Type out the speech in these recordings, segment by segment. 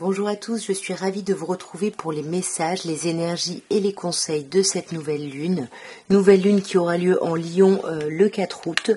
Bonjour à tous, je suis ravie de vous retrouver pour les messages, les énergies et les conseils de cette nouvelle lune. Nouvelle lune qui aura lieu en Lion le 4 août.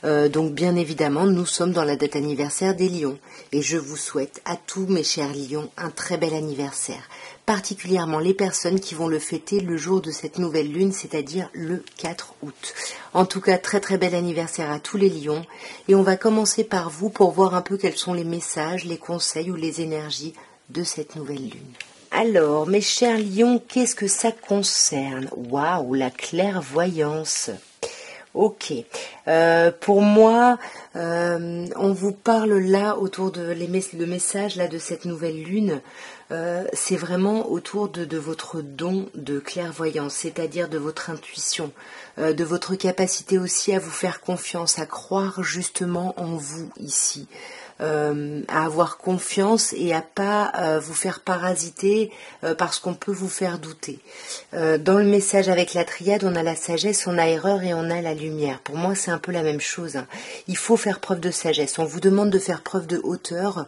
Donc bien évidemment, nous sommes dans la date anniversaire des lions. Et je vous souhaite à tous mes chers lions un très bel anniversaire. Particulièrement les personnes qui vont le fêter le jour de cette nouvelle lune, c'est-à-dire le 4 août. En tout cas, très très bel anniversaire à tous les lions. Et on va commencer par vous pour voir un peu quels sont les messages, les conseils ou les énergies de cette nouvelle lune. Alors, mes chers lions, qu'est-ce que ça concerne? Waouh, la clairvoyance. Ok. Pour moi, on vous parle là autour de le message là de cette nouvelle lune. C'est vraiment autour de votre don de clairvoyance, c'est-à-dire de votre intuition, de votre capacité aussi à vous faire confiance, à croire justement en vous ici. À avoir confiance et à pas vous faire parasiter parce qu'on peut vous faire douter. Dans le message avec la triade, on a la sagesse, on a erreur et on a la lumière. Pour moi, c'est un peu la même chose. Il faut faire preuve de sagesse. On vous demande de faire preuve de hauteur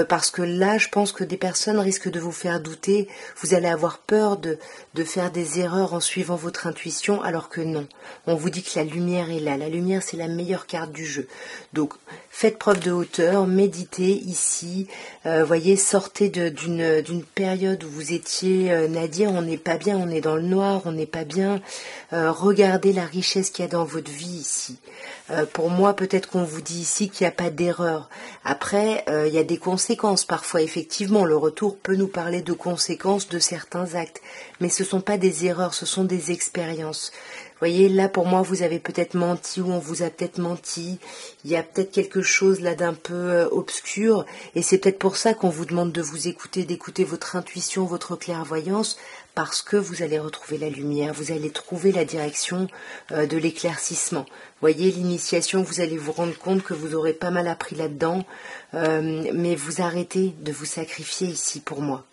parce que là, je pense que des personnes risquent de vous faire douter. Vous allez avoir peur de faire des erreurs en suivant votre intuition, alors que non. On vous dit que la lumière est là. La lumière, c'est la meilleure carte du jeu. Donc, faites preuve de hauteur, méditez ici, voyez, sortez d'une période où vous étiez Nadir, on n'est pas bien, on est dans le noir, on n'est pas bien. Regardez la richesse qu'il y a dans votre vie ici. Pour moi, peut-être qu'on vous dit ici qu'il n'y a pas d'erreur. Après, il y a des conséquences. Parfois, effectivement, le retour peut nous parler de conséquences de certains actes. Mais ce ne sont pas des erreurs, ce sont des expériences. Vous voyez, là, pour moi, vous avez peut-être menti ou on vous a peut-être menti. Il y a peut-être quelque chose là d'un peu obscur. Et c'est peut-être pour ça qu'on vous demande de vous écouter, d'écouter votre intuition, votre clairvoyance, parce que vous allez retrouver la lumière, vous allez trouver la direction de l'éclaircissement. Voyez, l'initiation, vous allez vous rendre compte que vous aurez pas mal appris là-dedans, mais vous arrêtez de vous sacrifier ici pour moi.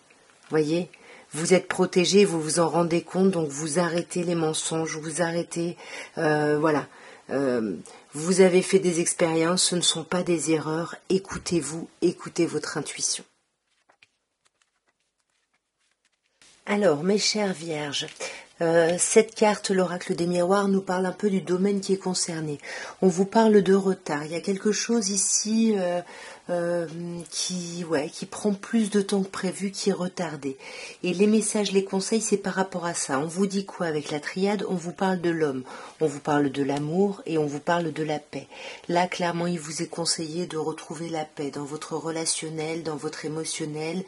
Voyez, vous êtes protégé, vous vous en rendez compte, donc vous arrêtez les mensonges, vous arrêtez, voilà. Vous avez fait des expériences, ce ne sont pas des erreurs, écoutez-vous, écoutez votre intuition. Alors, mes chères vierges, cette carte, l'oracle des miroirs, nous parle un peu du domaine qui est concerné. On vous parle de retard. Il y a quelque chose ici qui prend plus de temps que prévu, qui est retardé. Et les messages, les conseils, c'est par rapport à ça. On vous dit quoi avec la triade? On vous parle de l'homme, on vous parle de l'amour et on vous parle de la paix. Là, clairement, il vous est conseillé de retrouver la paix dans votre relationnel, dans votre émotionnel,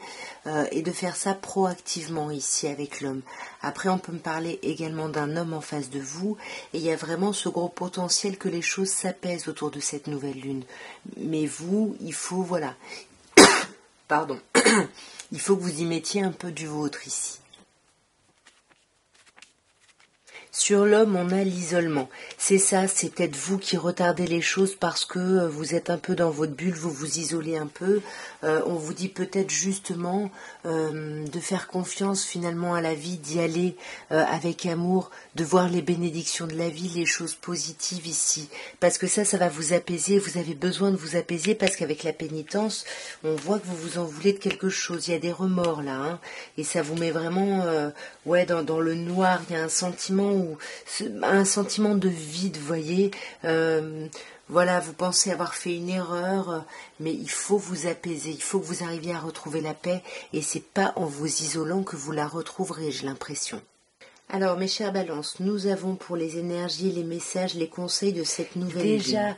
et de faire ça proactivement ici avec l'homme. Après, on peut me parler également d'un homme en face de vous, et il y a vraiment ce gros potentiel que les choses s'apaisent autour de cette nouvelle lune. Mais vous, il faut, voilà, pardon, il faut que vous y mettiez un peu du vôtre ici. Sur l'homme, on a l'isolement. C'est ça, c'est peut-être vous qui retardez les choses parce que vous êtes un peu dans votre bulle, vous vous isolez un peu. On vous dit peut-être justement de faire confiance finalement à la vie, d'y aller avec amour, de voir les bénédictions de la vie, les choses positives ici. Parce que ça va vous apaiser, vous avez besoin de vous apaiser parce qu'avec la pénitence, on voit que vous vous en voulez de quelque chose. Il y a des remords là, hein, et ça vous met vraiment dans le noir. Il y a un sentiment de vide, vous voyez. Voilà, vous pensez avoir fait une erreur, mais il faut vous apaiser, il faut que vous arriviez à retrouver la paix, et c'est pas en vous isolant que vous la retrouverez, j'ai l'impression. Alors, mes chères balances, nous avons pour les énergies, les messages, les conseils de cette nouvelle vie. Déjà,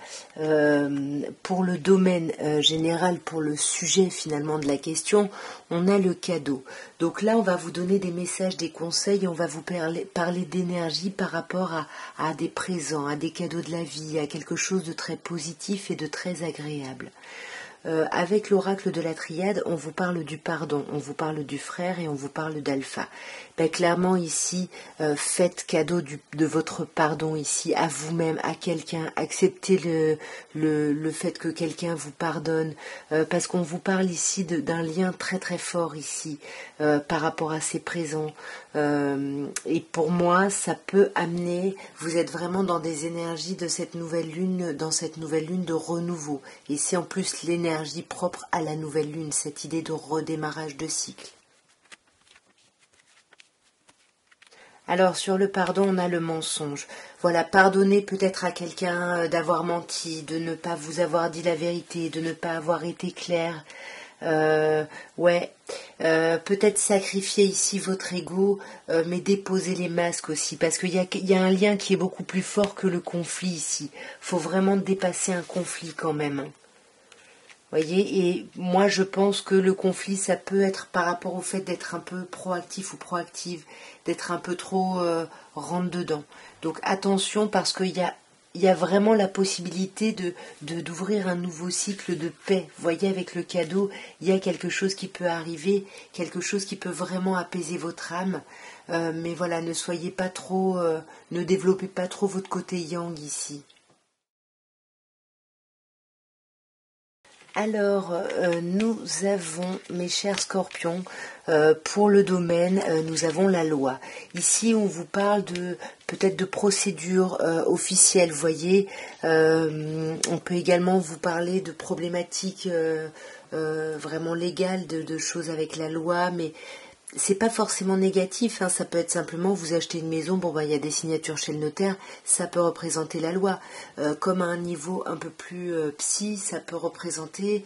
pour le domaine général, pour le sujet finalement de la question, on a le cadeau. Donc là, on va vous donner des messages, des conseils, on va vous parler d'énergie par rapport à des présents, à des cadeaux de la vie, à quelque chose de très positif et de très agréable. Avec l'oracle de la triade, on vous parle du pardon, on vous parle du frère et on vous parle d'Alpha. Ben, clairement ici, faites cadeau de votre pardon ici, à vous-même, à quelqu'un, acceptez le fait que quelqu'un vous pardonne, parce qu'on vous parle ici d'un lien très très fort ici, par rapport à ces présents. Et pour moi, ça peut amener, vous êtes vraiment dans des énergies de cette nouvelle lune, dans cette nouvelle lune de renouveau. Et c'est en plus l'énergie propre à la nouvelle lune, cette idée de redémarrage de cycle. Alors sur le pardon, on a le mensonge. Voilà, pardonner peut-être à quelqu'un d'avoir menti, de ne pas vous avoir dit la vérité, de ne pas avoir été clair. Ouais, peut-être sacrifier ici votre ego, mais déposer les masques aussi, parce qu'il y a un lien qui est beaucoup plus fort que le conflit ici. Faut vraiment dépasser un conflit quand même. Voyez, et moi je pense que le conflit, ça peut être par rapport au fait d'être un peu proactif ou proactive, d'être un peu trop rentre dedans. Donc attention parce qu'il y a vraiment la possibilité d'ouvrir un nouveau cycle de paix. Vous voyez, avec le cadeau, il y a quelque chose qui peut arriver, quelque chose qui peut vraiment apaiser votre âme. Mais voilà, ne soyez pas trop, ne développez pas trop votre côté yang ici. Alors, nous avons, mes chers scorpions, pour le domaine, nous avons la loi. Ici, on vous parle de peut-être de procédures officielles, vous voyez. On peut également vous parler de problématiques vraiment légales, de choses avec la loi, mais c'est pas forcément négatif, hein, ça peut être simplement vous achetez une maison, bon bah il y a des signatures chez le notaire, ça peut représenter la loi. Comme à un niveau un peu plus psy, ça peut représenter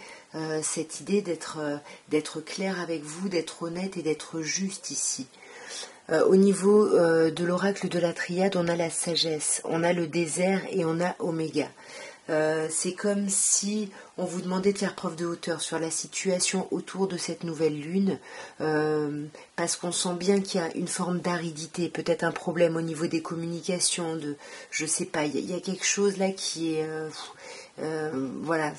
cette idée d'être clair avec vous, d'être honnête et d'être juste ici. Au niveau de l'oracle de la triade, on a la sagesse, on a le désert et on a Oméga. C'est comme si on vous demandait de faire preuve de hauteur sur la situation autour de cette nouvelle lune, parce qu'on sent bien qu'il y a une forme d'aridité, peut-être un problème au niveau des communications, je sais pas, il y a quelque chose là qui est, voilà,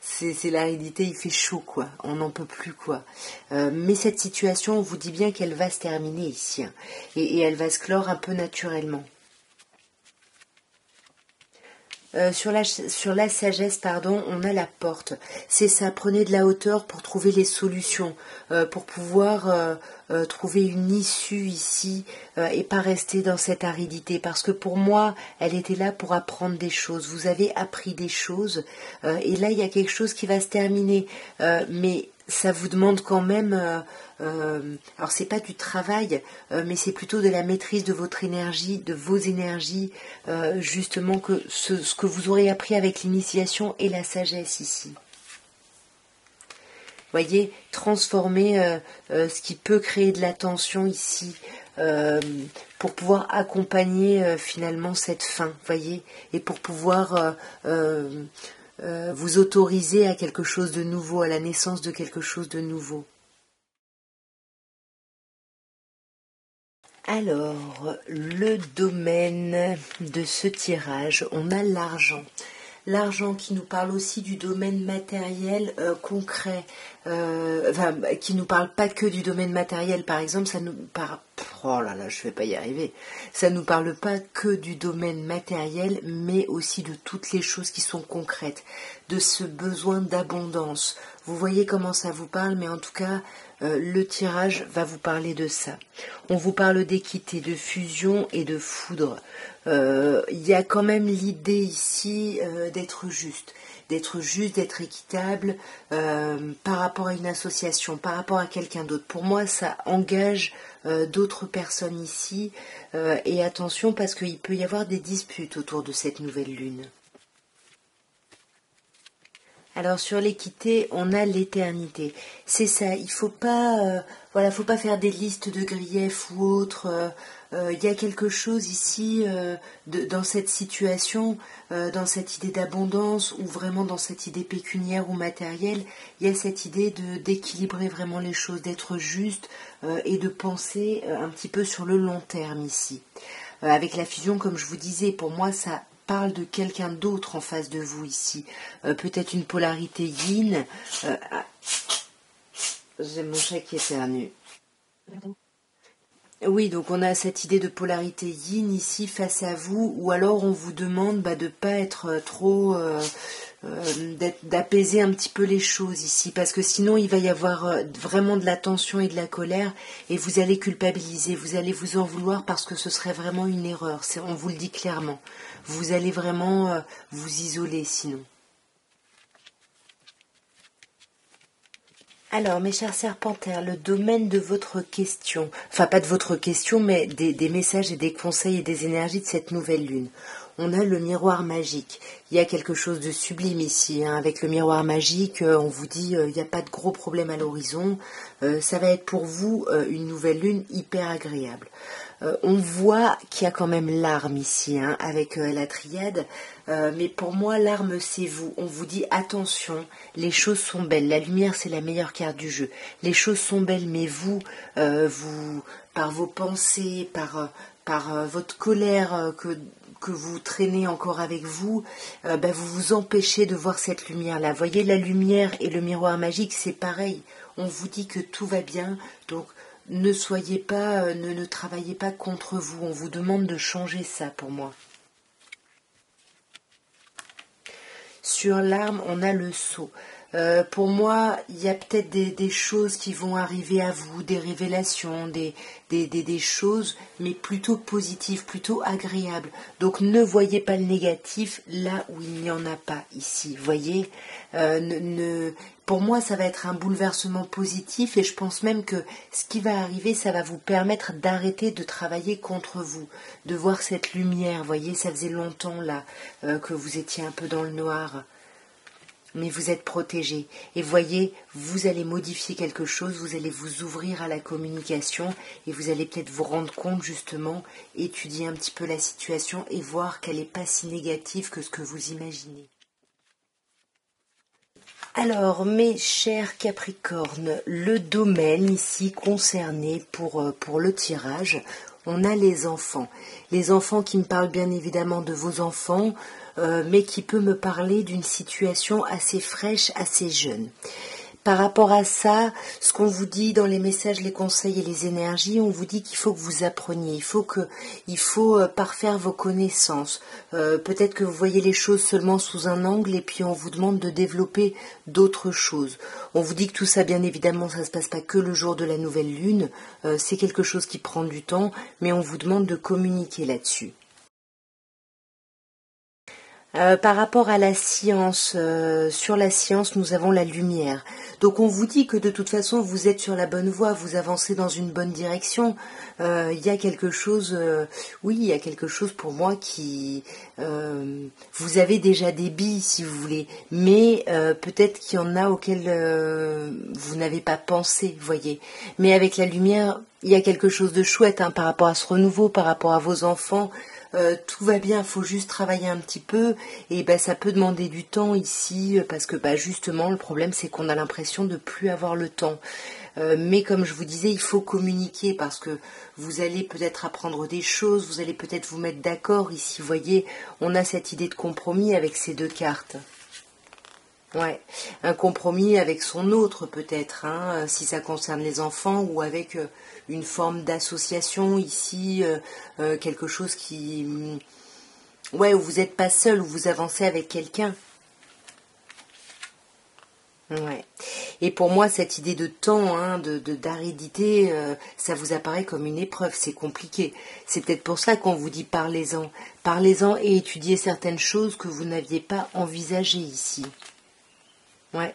c'est l'aridité, il fait chaud quoi, on n'en peut plus quoi. Mais cette situation, on vous dit bien qu'elle va se terminer ici, hein, et elle va se clore un peu naturellement. Sur la sagesse, pardon, on a la porte. C'est ça, prenez de la hauteur pour trouver les solutions, pour pouvoir trouver une issue ici et pas rester dans cette aridité. Parce que pour moi, elle était là pour apprendre des choses. Vous avez appris des choses et là, il y a quelque chose qui va se terminer. Mais ça vous demande quand même, alors c'est pas du travail, mais c'est plutôt de la maîtrise de votre énergie, de vos énergies, justement que ce que vous aurez appris avec l'initiation et la sagesse ici. Voyez, transformer ce qui peut créer de la tension ici, pour pouvoir accompagner finalement cette fin, voyez, et pour pouvoir vous autoriser à quelque chose de nouveau, à la naissance de quelque chose de nouveau. Alors, le domaine de ce tirage, on a l'argent. L'argent qui nous parle aussi du domaine matériel concret, qui nous parle pas que du domaine matériel, par exemple, ça nous parle, oh là là, je vais pas y arriver, ça nous parle pas que du domaine matériel, mais aussi de toutes les choses qui sont concrètes, de ce besoin d'abondance. Vous voyez comment ça vous parle, mais en tout cas, le tirage va vous parler de ça. On vous parle d'équité, de fusion et de foudre. Il y a quand même l'idée ici d'être juste, d'être équitable par rapport à une association, par rapport à quelqu'un d'autre. Pour moi, ça engage d'autres personnes ici. Et attention, parce qu'il peut y avoir des disputes autour de cette nouvelle lune. Alors sur l'équité, on a l'éternité. C'est ça, il faut pas, voilà, faut pas faire des listes de griefs ou autres. Il y a quelque chose ici dans cette situation, dans cette idée d'abondance ou vraiment dans cette idée pécuniaire ou matérielle. Il y a cette idée d'équilibrer vraiment les choses, d'être juste et de penser un petit peu sur le long terme ici. Avec la fusion, comme je vous disais, pour moi, ça parle de quelqu'un d'autre en face de vous ici. Peut-être une polarité yin. J'ai mon chat qui éternue. Oui, donc on a cette idée de polarité yin ici face à vous, ou alors on vous demande de ne pas être trop d'apaiser un petit peu les choses ici, parce que sinon il va y avoir vraiment de la tension et de la colère, et vous allez culpabiliser, vous allez vous en vouloir parce que ce serait vraiment une erreur, on vous le dit clairement. Vous allez vraiment vous isoler sinon. Alors, mes chers serpentaires, le domaine de votre question, enfin pas de votre question, mais des messages et des conseils et des énergies de cette nouvelle lune. On a le miroir magique. Il y a quelque chose de sublime ici. Hein. Avec le miroir magique, on vous dit il n'y a pas de gros problème à l'horizon. Ça va être pour vous une nouvelle lune hyper agréable. On voit qu'il y a quand même l'arme ici, hein, avec la triade. Mais pour moi, l'arme, c'est vous. On vous dit attention, les choses sont belles. La lumière, c'est la meilleure carte du jeu. Les choses sont belles, mais vous, par vos pensées, par votre colère que vous traînez encore avec vous, vous vous empêchez de voir cette lumière-là. Voyez, la lumière et le miroir magique, c'est pareil. On vous dit que tout va bien, donc ne soyez pas, ne travaillez pas contre vous. On vous demande de changer ça pour moi. Sur l'arme, on a le sceau. Pour moi, il y a peut-être des choses qui vont arriver à vous, des révélations, des choses, mais plutôt positives, plutôt agréables. Donc ne voyez pas le négatif là où il n'y en a pas ici. Voyez, pour moi, ça va être un bouleversement positif et je pense même que ce qui va arriver, ça va vous permettre d'arrêter de travailler contre vous, de voir cette lumière. Voyez, ça faisait longtemps là que vous étiez un peu dans le noir. Mais vous êtes protégé. Et voyez, vous allez modifier quelque chose, vous allez vous ouvrir à la communication et vous allez peut-être vous rendre compte justement, étudier un petit peu la situation et voir qu'elle n'est pas si négative que ce que vous imaginez. Alors, mes chers Capricornes, le domaine ici concerné pour le tirage, on a les enfants. Les enfants qui me parlent bien évidemment de vos enfants, mais qui peut me parler d'une situation assez fraîche, assez jeune. Par rapport à ça, ce qu'on vous dit dans les messages, les conseils et les énergies, on vous dit qu'il faut que vous appreniez, il faut parfaire vos connaissances. Peut-être que vous voyez les choses seulement sous un angle et puis on vous demande de développer d'autres choses. On vous dit que tout ça, bien évidemment, ça ne se passe pas que le jour de la nouvelle lune, c'est quelque chose qui prend du temps, mais on vous demande de communiquer là-dessus. Par rapport à la science, sur la science, nous avons la lumière. Donc on vous dit que de toute façon, vous êtes sur la bonne voie, vous avancez dans une bonne direction. Il y a quelque chose, oui, il y a quelque chose pour moi qui... vous avez déjà des billes, si vous voulez, mais peut-être qu'il y en a auxquelles vous n'avez pas pensé, voyez. Mais avec la lumière, il y a quelque chose de chouette hein, par rapport à ce renouveau, par rapport à vos enfants. Tout va bien, il faut juste travailler un petit peu et ça peut demander du temps ici parce que justement le problème c'est qu'on a l'impression de plus avoir le temps. Mais comme je vous disais, il faut communiquer parce que vous allez peut-être apprendre des choses, vous allez peut-être vous mettre d'accord ici. Vous voyez, on a cette idée de compromis avec ces deux cartes. Ouais, un compromis avec son autre peut-être, hein, si ça concerne les enfants, ou avec une forme d'association ici, quelque chose qui... Ouais, où vous n'êtes pas seul, où vous avancez avec quelqu'un. Ouais. Et pour moi, cette idée de temps, hein, d'aridité, ça vous apparaît comme une épreuve, c'est compliqué. C'est peut-être pour ça qu'on vous dit parlez-en. Parlez-en et étudiez certaines choses que vous n'aviez pas envisagées ici. Ouais.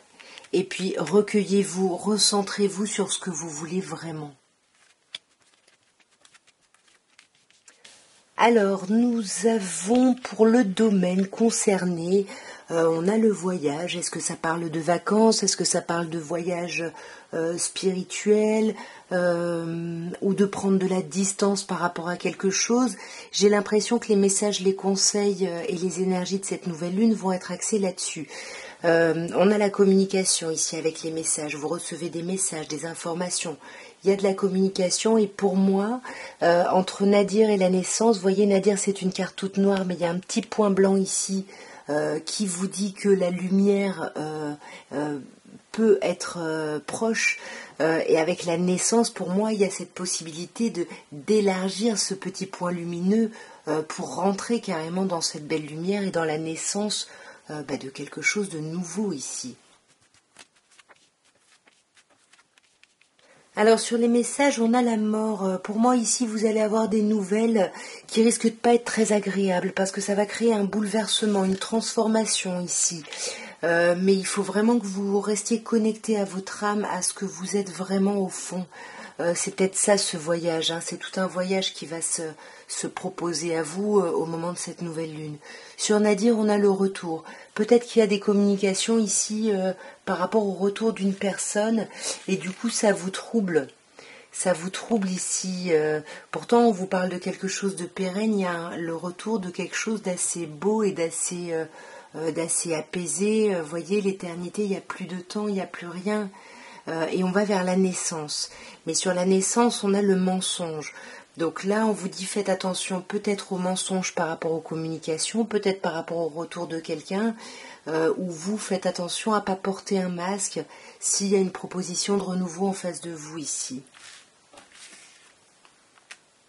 Et puis recueillez-vous, recentrez-vous sur ce que vous voulez vraiment. Alors, nous avons pour le domaine concerné, on a le voyage. Est-ce que ça parle de vacances? Est-ce que ça parle de voyage spirituel ou de prendre de la distance par rapport à quelque chose? J'ai l'impression que les messages, les conseils et les énergies de cette nouvelle lune vont être axés là-dessus. On a la communication ici avec les messages. Vous recevez des messages, des informations. Il y a de la communication et pour moi, entre Nadir et la naissance, vous voyez Nadir c'est une carte toute noire mais il y a un petit point blanc ici qui vous dit que la lumière peut être proche et avec la naissance pour moi il y a cette possibilité d'élargir ce petit point lumineux pour rentrer carrément dans cette belle lumière et dans la naissance de quelque chose de nouveau ici. Alors sur les messages, on a la mort. Pour moi ici, vous allez avoir des nouvelles qui risquent de pas être très agréables parce que ça va créer un bouleversement, une transformation ici. Mais il faut vraiment que vous restiez connecté à votre âme, à ce que vous êtes vraiment au fond. C'est peut-être ça ce voyage, hein. C'est tout un voyage qui va se proposer à vous au moment de cette nouvelle lune. Sur Nadir, on a le retour. Peut-être qu'il y a des communications ici par rapport au retour d'une personne et du coup ça vous trouble. Ça vous trouble ici. Pourtant on vous parle de quelque chose de pérenne, il y a le retour de quelque chose d'assez beau et d'assez apaisé. Voyez, l'éternité, il n'y a plus de temps, il n'y a plus rien. Et on va vers la naissance. Mais sur la naissance, on a le mensonge. Donc là, on vous dit faites attention peut-être au mensonge par rapport aux communications, peut-être par rapport au retour de quelqu'un, ou vous faites attention à ne pas porter un masque s'il y a une proposition de renouveau en face de vous ici.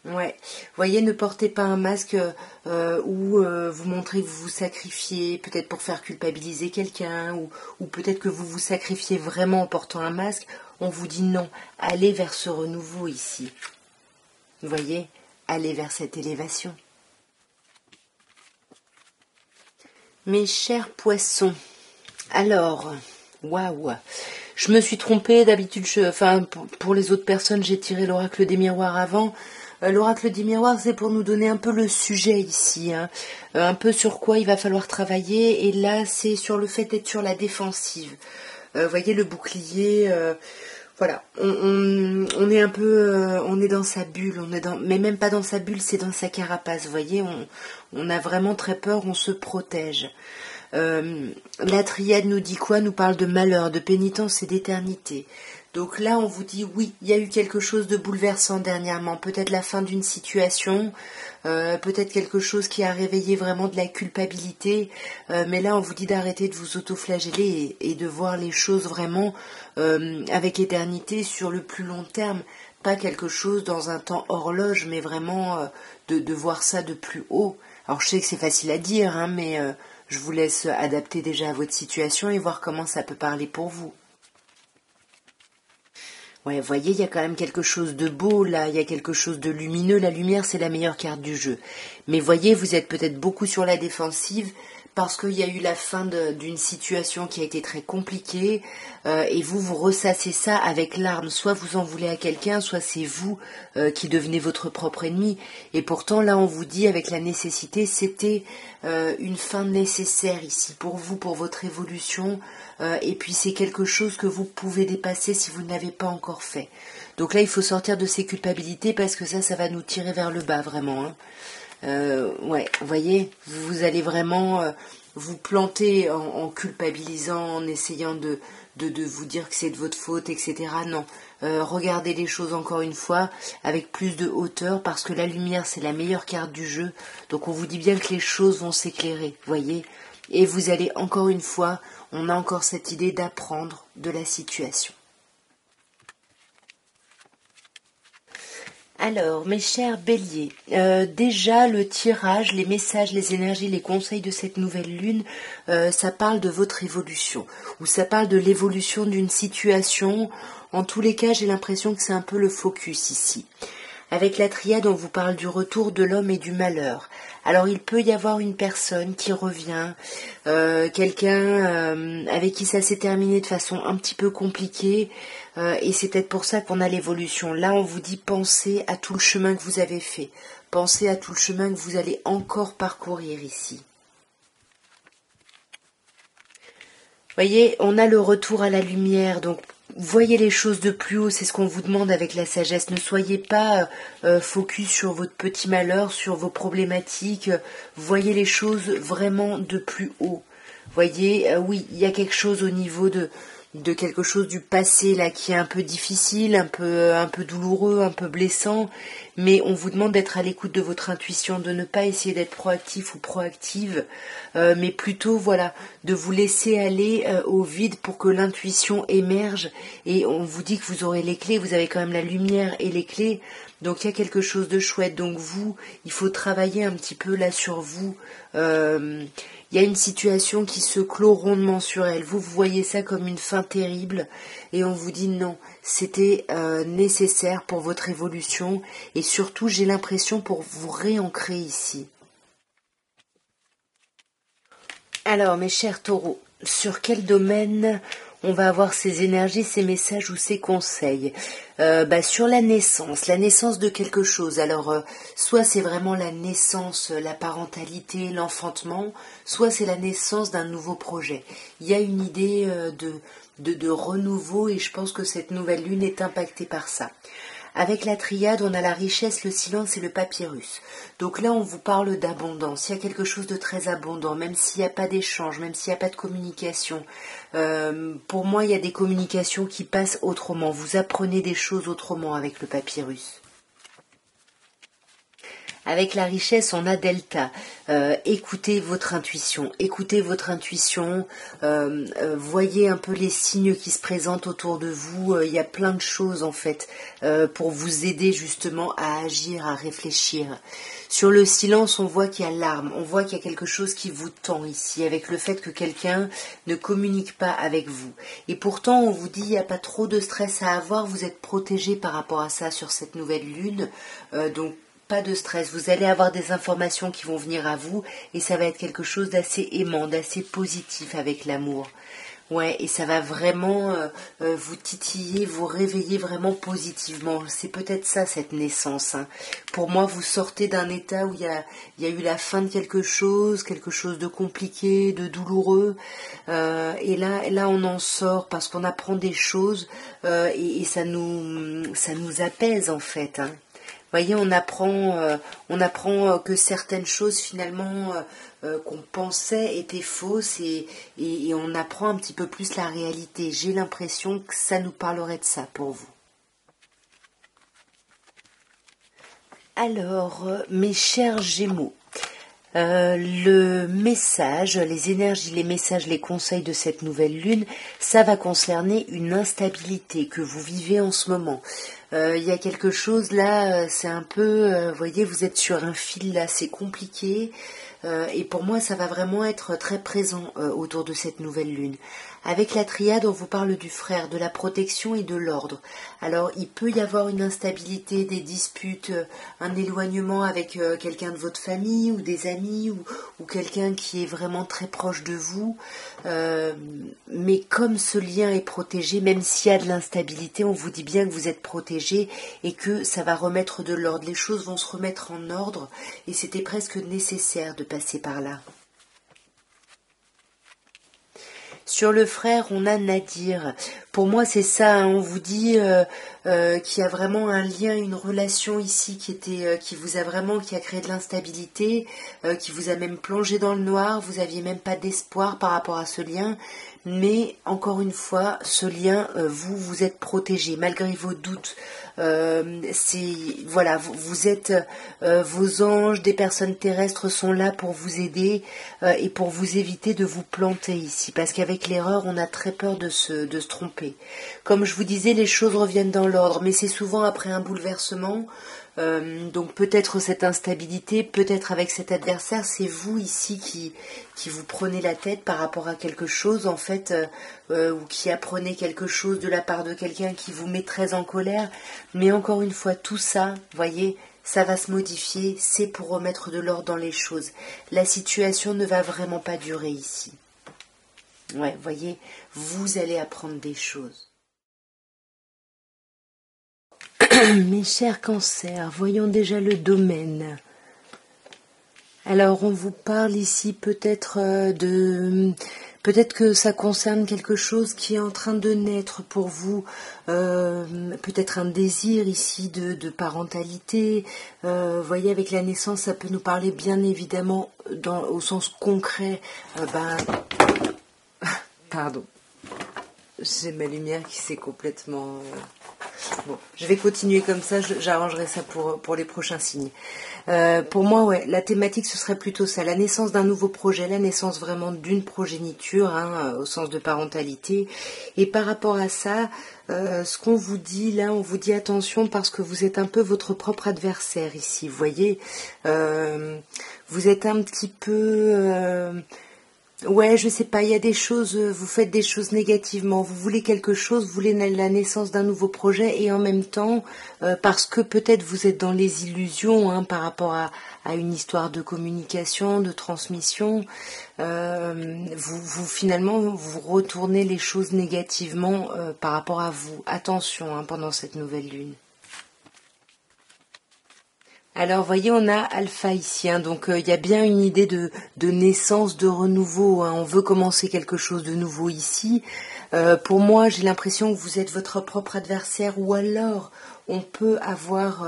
Ouais, voyez, ne portez pas un masque où vous montrez que vous vous sacrifiez, peut-être pour faire culpabiliser quelqu'un, ou peut-être que vous vous sacrifiez vraiment en portant un masque. On vous dit non, allez vers ce renouveau ici. Vous voyez, allez vers cette élévation. Mes chers poissons, alors, waouh, je me suis trompée, d'habitude, pour les autres personnes, j'ai tiré l'oracle des miroirs avant. L'oracle des miroirs, c'est pour nous donner un peu le sujet ici, hein, un peu sur quoi il va falloir travailler, et là, c'est sur le fait d'être sur la défensive. Voyez le bouclier, voilà, on est un peu, on est dans sa bulle, mais même pas dans sa bulle, c'est dans sa carapace, voyez, on a vraiment très peur, on se protège. La triade nous dit quoi? Nous parle de malheur, de pénitence et d'éternité. Donc là, on vous dit oui, il y a eu quelque chose de bouleversant dernièrement, peut-être la fin d'une situation, peut-être quelque chose qui a réveillé vraiment de la culpabilité, mais là, on vous dit d'arrêter de vous autoflageller et de voir les choses vraiment avec éternité sur le plus long terme, pas quelque chose dans un temps horloge, mais vraiment de voir ça de plus haut. Alors je sais que c'est facile à dire, hein, mais je vous laisse adapter déjà à votre situation et voir comment ça peut parler pour vous. Ouais, vous voyez, il y a quand même quelque chose de beau là, il y a quelque chose de lumineux. La lumière, c'est la meilleure carte du jeu. Mais voyez, vous êtes peut-être beaucoup sur la défensive parce qu'il y a eu la fin d'une situation qui a été très compliquée et vous ressassez ça avec l'arme. Soit vous en voulez à quelqu'un, soit c'est vous qui devenez votre propre ennemi. Et pourtant, là, on vous dit avec la nécessité, c'était une fin nécessaire ici pour vous, pour votre évolution. Et puis c'est quelque chose que vous pouvez dépasser si vous ne l'avez pas encore fait. Donc là, il faut sortir de ces culpabilités parce que ça va nous tirer vers le bas vraiment, hein. Ouais, vous voyez, vous allez vraiment vous planter en culpabilisant, en essayant de vous dire que c'est de votre faute, etc. Non, regardez les choses encore une fois avec plus de hauteur parce que la lumière, c'est la meilleure carte du jeu. Donc on vous dit bien que les choses vont s'éclairer, voyez. Et vous allez encore une fois, on a encore cette idée d'apprendre de la situation. Alors, mes chers béliers, déjà le tirage, les messages, les énergies, les conseils de cette nouvelle lune, ça parle de votre évolution, ou ça parle de l'évolution d'une situation. En tous les cas, j'ai l'impression que c'est un peu le focus ici. Avec la triade, on vous parle du retour de l'homme et du malheur. Alors il peut y avoir une personne qui revient, quelqu'un avec qui ça s'est terminé de façon un petit peu compliquée, et c'est peut-être pour ça qu'on a l'évolution. Là, on vous dit pensez à tout le chemin que vous avez fait, pensez à tout le chemin que vous allez encore parcourir ici. Voyez, on a le retour à la lumière, donc voyez les choses de plus haut, c'est ce qu'on vous demande avec la sagesse. Ne soyez pas focus sur votre petit malheur, sur vos problématiques. Voyez les choses vraiment de plus haut. Voyez, oui, il y a quelque chose au niveau de quelque chose du passé là qui est un peu difficile, un peu douloureux, un peu blessant, mais on vous demande d'être à l'écoute de votre intuition, de ne pas essayer d'être proactif ou proactive, mais plutôt voilà, de vous laisser aller au vide pour que l'intuition émerge, et on vous dit que vous aurez les clés, vous avez quand même la lumière et les clés, Donc il y a quelque chose de chouette. Donc vous, il faut travailler un petit peu là sur vous. Il y a une situation qui se clôt rondement sur elle. Vous voyez ça comme une fin terrible et on vous dit non, c'était nécessaire pour votre évolution et surtout j'ai l'impression pour vous réancrer ici. Alors mes chers taureaux, sur quel domaine on va avoir ces énergies, ces messages ou ces conseils? Sur la naissance de quelque chose. Alors, soit c'est vraiment la naissance, la parentalité, l'enfantement, soit c'est la naissance d'un nouveau projet. Il y a une idée de renouveau et je pense que cette nouvelle lune est impactée par ça. Avec la triade, on a la richesse, le silence et le papyrus. Donc là, on vous parle d'abondance. Il y a quelque chose de très abondant, même s'il n'y a pas d'échange, même s'il n'y a pas de communication. Pour moi, il y a des communications qui passent autrement. Vous apprenez des choses autrement avec le papyrus. Avec la richesse, on a delta. Écoutez votre intuition. Voyez un peu les signes qui se présentent autour de vous. Il y a plein de choses en fait pour vous aider justement à agir, à réfléchir. Sur le silence, on voit qu'il y a l'arme. On voit qu'il y a quelque chose qui vous tend ici, avec le fait que quelqu'un ne communique pas avec vous. Et pourtant, on vous dit, il n'y a pas trop de stress à avoir. Vous êtes protégé par rapport à ça sur cette nouvelle lune. Donc, pas de stress, vous allez avoir des informations qui vont venir à vous et ça va être quelque chose d'assez aimant, d'assez positif avec l'amour. Ouais, et ça va vraiment vous titiller, vous réveiller vraiment positivement. C'est peut-être ça, cette naissance. Hein. Pour moi, vous sortez d'un état où il y a eu la fin de quelque chose de compliqué, de douloureux. Et là, on en sort parce qu'on apprend des choses et ça nous apaise en fait. Hein. Voyez, on apprend que certaines choses finalement qu'on pensait étaient fausses et on apprend un petit peu plus la réalité. J'ai l'impression que ça nous parlerait de ça pour vous. Alors, mes chers Gémeaux, le message, les énergies, les messages, les conseils de cette nouvelle lune, ça va concerner une instabilité que vous vivez en ce moment. Il y a quelque chose là, c'est un peu, vous voyez, vous êtes sur un fil là, c'est compliqué. Et pour moi, ça va vraiment être très présent autour de cette nouvelle lune. Avec la triade, on vous parle du frère, de la protection et de l'ordre. Alors, il peut y avoir une instabilité, des disputes, un éloignement avec quelqu'un de votre famille ou des amis ou quelqu'un qui est vraiment très proche de vous. Mais comme ce lien est protégé, même s'il y a de l'instabilité, on vous dit bien que vous êtes protégé et que ça va remettre de l'ordre. Les choses vont se remettre en ordre et c'était presque nécessaire de passer par là. Sur le frère, on a Nadir. Pour moi, c'est ça. Hein, on vous dit qu'il y a vraiment un lien, une relation ici qui a créé de l'instabilité, qui vous a même plongé dans le noir. Vous aviez même pas d'espoir par rapport à ce lien. Mais encore une fois, ce lien, vous êtes protégé malgré vos doutes. Vous êtes vos anges, des personnes terrestres sont là pour vous aider et pour vous éviter de vous planter ici, parce qu'avec l'erreur, on a très peur de se tromper. Comme je vous disais, les choses reviennent dans l'ordre, mais c'est souvent après un bouleversement. Donc peut-être cette instabilité, peut-être avec cet adversaire, c'est vous ici qui vous prenez la tête par rapport à quelque chose en fait, ou qui apprenez quelque chose de la part de quelqu'un qui vous met très en colère. Mais encore une fois, tout ça, voyez, ça va se modifier, c'est pour remettre de l'ordre dans les choses. La situation ne va vraiment pas durer ici. Ouais, voyez, vous allez apprendre des choses. Mes chers cancers, voyons déjà le domaine. Alors on vous parle ici peut-être peut-être que ça concerne quelque chose qui est en train de naître pour vous, peut-être un désir ici de parentalité. Voyez, avec la naissance, ça peut nous parler bien évidemment au sens concret. Pardon, j'ai ma lumière qui s'est complètement Bon, je vais continuer comme ça, j'arrangerai ça pour les prochains signes. Pour moi, ouais, la thématique, ce serait plutôt ça, la naissance d'un nouveau projet, la naissance vraiment d'une progéniture, hein, au sens de parentalité. Et par rapport à ça, ce qu'on vous dit là, on vous dit attention parce que vous êtes un peu votre propre adversaire ici, vous voyez. Vous êtes un petit peu... ouais, je sais pas, il y a des choses, vous faites des choses négativement, vous voulez quelque chose, vous voulez la naissance d'un nouveau projet et en même temps, parce que peut-être vous êtes dans les illusions hein, par rapport à une histoire de communication, de transmission, vous finalement vous retournez les choses négativement par rapport à vous. Attention hein, pendant cette nouvelle lune. Alors, voyez, on a Alpha ici, hein, donc il y a bien une idée de naissance, de renouveau. Hein, on veut commencer quelque chose de nouveau ici. Pour moi, j'ai l'impression que vous êtes votre propre adversaire, ou alors on peut avoir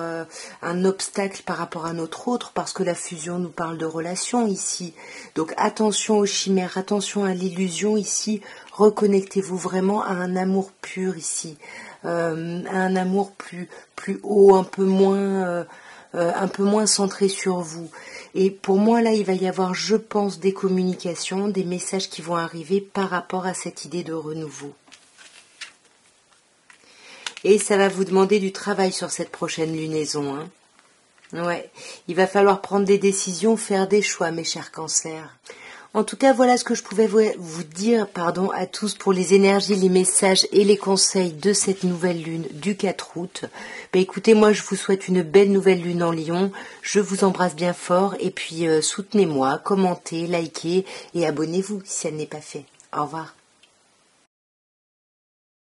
un obstacle par rapport à notre autre, parce que la fusion nous parle de relation ici. Donc attention aux chimères, attention à l'illusion ici. Reconnectez-vous vraiment à un amour pur ici, à un amour plus haut, un peu moins centré sur vous. Et pour moi, là, il va y avoir, je pense, des communications, des messages qui vont arriver par rapport à cette idée de renouveau. Et ça va vous demander du travail sur cette prochaine lunaison. Hein. Ouais, il va falloir prendre des décisions, faire des choix, mes chers cancers. En tout cas, voilà ce que je pouvais vous dire à tous pour les énergies, les messages et les conseils de cette nouvelle lune du 4 août. Écoutez, moi je vous souhaite une belle nouvelle lune en Lion. Je vous embrasse bien fort et puis soutenez-moi, commentez, likez et abonnez-vous si ça n'est pas fait. Au revoir.